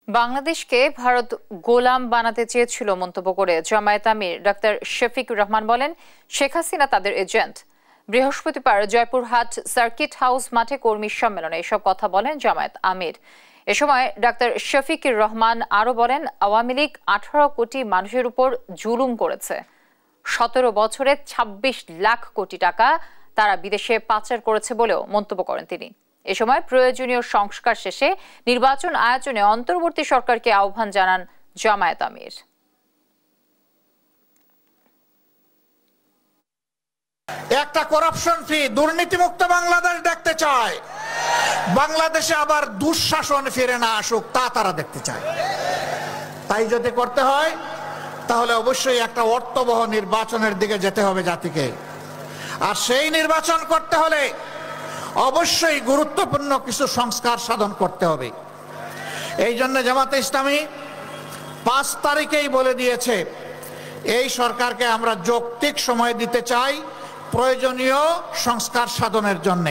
বাংলাদেশকে ভারত গোলাম বানাতে চেয়েছিল মন্তব্য করে জামায়াত আমির ডাক্তার শফিকুর রহমান বলেন, শেখ হাসিনা তাদের এজেন্ট। বৃহস্পতিবার জয়পুরহাট সার্কিট হাউস মাঠে কর্মী সম্মেলনে এসব কথা বলেন জামায়াত আমির। এ সময় ডাক্তার শফিকুর রহমান আরো বলেন, আওয়ামী লীগ 18 কোটি মানুষের উপর জুলুম করেছে। 17 বছরে 26 লাখ কোটি টাকা তারা বিদেশে পাচার করেছে বলেও মন্তব্য করেন তিনি। এ সময় প্রয়োজনীয় সংস্কার শেষে নির্বাচন আয়োজনে অন্তর্বর্তী সরকারকে আহ্বান জানান জামায়াত আমির। একটা করাপশন ফ্রি দুর্নীতিমুক্ত বাংলাদেশ দেখতে চায়। বাংলাদেশে আবার দুঃশাসন ফিরে না আসুক তা তারা দেখতে চায়। তাই যদি করতে হয় তাহলে অবশ্যই একটা অর্থবহ নির্বাচনের দিকে যেতে হবে জাতিকে। আর সেই নির্বাচন করতে হলে অবশ্যই গুরুত্বপূর্ণ কিছু সংস্কার সাধন করতে হবে। এই জন্য জামাতে ইসলামী 5 তারিখেই বলে দিয়েছে, এই সরকারকে আমরা যৌক্তিক সময় দিতে চাই প্রয়োজনীয় সংস্কার সাধনের জন্য।